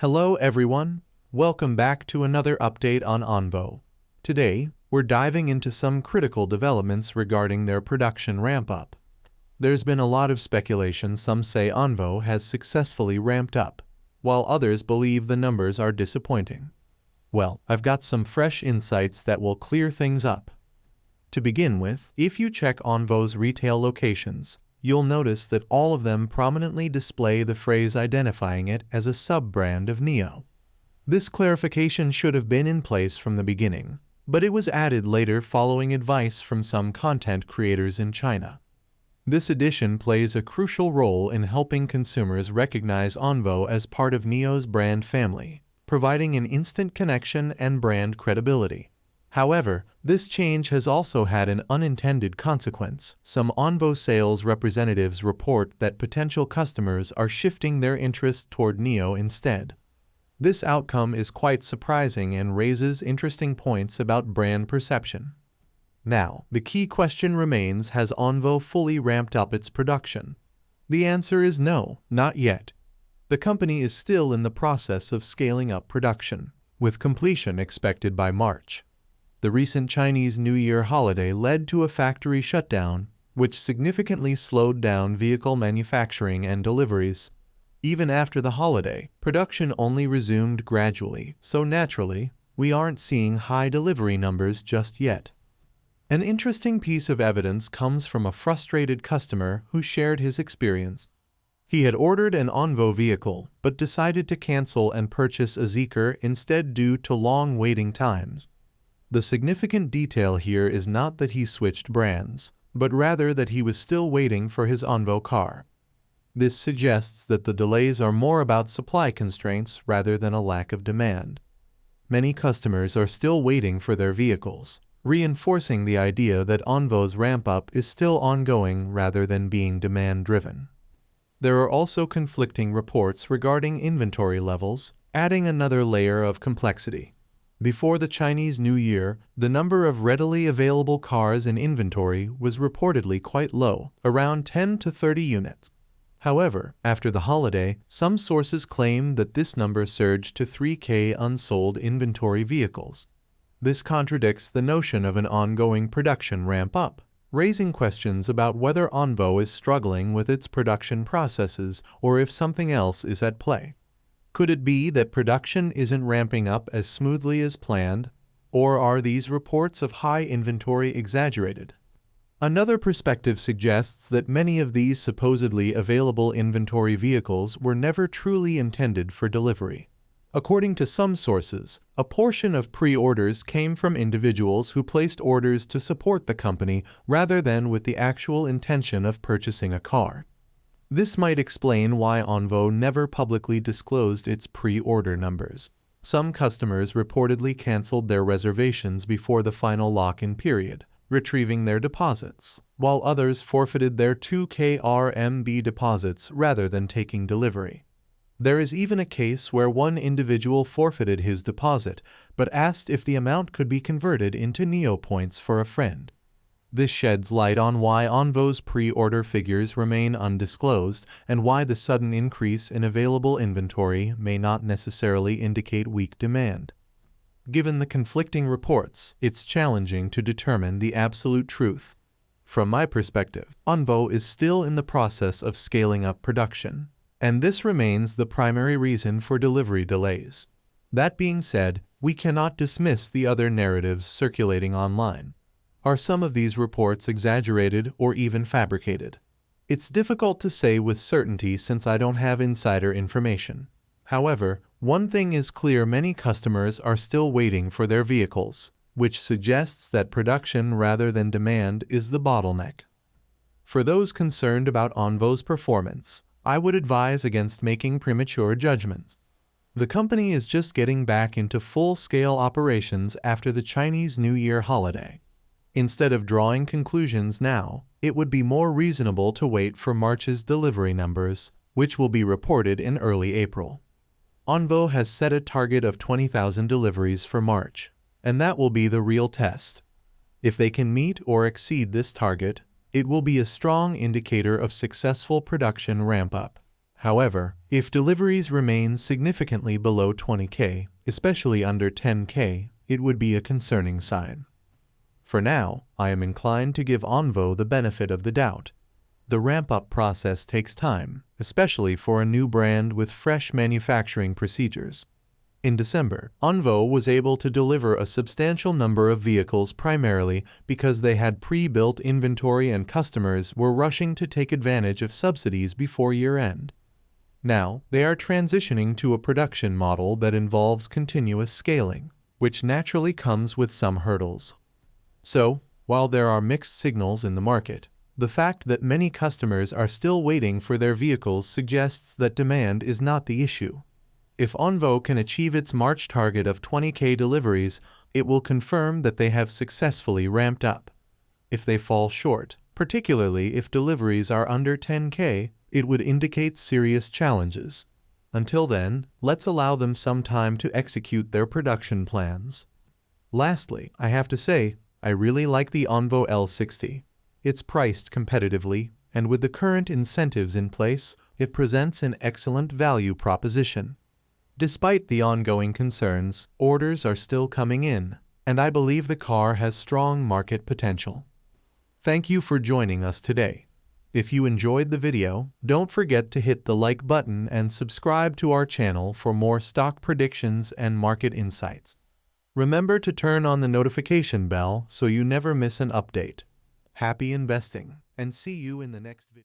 Hello everyone, welcome back to another update on ONVO. Today, we're diving into some critical developments regarding their production ramp-up. There's been a lot of speculation. Some say ONVO has successfully ramped up, while others believe the numbers are disappointing. Well, I've got some fresh insights that will clear things up. To begin with, if you check ONVO's retail locations, you'll notice that all of them prominently display the phrase identifying it as a sub-brand of NIO. This clarification should have been in place from the beginning, but it was added later following advice from some content creators in China. This addition plays a crucial role in helping consumers recognize ONVO as part of NIO's brand family, providing an instant connection and brand credibility. However, this change has also had an unintended consequence. Some ONVO sales representatives report that potential customers are shifting their interest toward NIO instead. This outcome is quite surprising and raises interesting points about brand perception. Now, the key question remains: has ONVO fully ramped up its production? The answer is no, not yet. The company is still in the process of scaling up production, with completion expected by March. The recent Chinese New Year holiday led to a factory shutdown, which significantly slowed down vehicle manufacturing and deliveries. Even after the holiday, production only resumed gradually, so naturally, we aren't seeing high delivery numbers just yet. An interesting piece of evidence comes from a frustrated customer who shared his experience. He had ordered an ONVO vehicle, but decided to cancel and purchase a Zeekr instead due to long waiting times. The significant detail here is not that he switched brands, but rather that he was still waiting for his ONVO car. This suggests that the delays are more about supply constraints rather than a lack of demand. Many customers are still waiting for their vehicles, reinforcing the idea that ONVO's ramp-up is still ongoing rather than being demand-driven. There are also conflicting reports regarding inventory levels, adding another layer of complexity. Before the Chinese New Year, the number of readily available cars in inventory was reportedly quite low, around 10 to 30 units. However, after the holiday, some sources claim that this number surged to 3,000 unsold inventory vehicles. This contradicts the notion of an ongoing production ramp-up, raising questions about whether ONVO is struggling with its production processes or if something else is at play. Could it be that production isn't ramping up as smoothly as planned, or are these reports of high inventory exaggerated? Another perspective suggests that many of these supposedly available inventory vehicles were never truly intended for delivery. According to some sources, a portion of pre-orders came from individuals who placed orders to support the company rather than with the actual intention of purchasing a car. This might explain why ONVO never publicly disclosed its pre-order numbers. Some customers reportedly canceled their reservations before the final lock-in period, retrieving their deposits, while others forfeited their 2,000 RMB deposits rather than taking delivery. There is even a case where one individual forfeited his deposit, but asked if the amount could be converted into NIO points for a friend. This sheds light on why ONVO's pre-order figures remain undisclosed and why the sudden increase in available inventory may not necessarily indicate weak demand. Given the conflicting reports, it's challenging to determine the absolute truth. From my perspective, ONVO is still in the process of scaling up production, and this remains the primary reason for delivery delays. That being said, we cannot dismiss the other narratives circulating online. Are some of these reports exaggerated or even fabricated? It's difficult to say with certainty since I don't have insider information. However, one thing is clear: many customers are still waiting for their vehicles, which suggests that production rather than demand is the bottleneck. For those concerned about ONVO's performance, I would advise against making premature judgments. The company is just getting back into full-scale operations after the Chinese New Year holiday. Instead of drawing conclusions now, it would be more reasonable to wait for March's delivery numbers, which will be reported in early April. ONVO has set a target of 20,000 deliveries for March, and that will be the real test. If they can meet or exceed this target, it will be a strong indicator of successful production ramp-up. However, if deliveries remain significantly below 20K, especially under 10K, it would be a concerning sign. For now, I am inclined to give ONVO the benefit of the doubt. The ramp-up process takes time, especially for a new brand with fresh manufacturing procedures. In December, ONVO was able to deliver a substantial number of vehicles primarily because they had pre-built inventory and customers were rushing to take advantage of subsidies before year-end. Now, they are transitioning to a production model that involves continuous scaling, which naturally comes with some hurdles. So, while there are mixed signals in the market, the fact that many customers are still waiting for their vehicles suggests that demand is not the issue. If ONVO can achieve its March target of 20K deliveries, it will confirm that they have successfully ramped up. If they fall short, particularly if deliveries are under 10K, it would indicate serious challenges. Until then, let's allow them some time to execute their production plans. Lastly, I have to say, I really like the ONVO L60. It's priced competitively, and with the current incentives in place, it presents an excellent value proposition. Despite the ongoing concerns, orders are still coming in, and I believe the car has strong market potential. Thank you for joining us today. If you enjoyed the video, don't forget to hit the like button and subscribe to our channel for more stock predictions and market insights. Remember to turn on the notification bell so you never miss an update. Happy investing, and see you in the next video.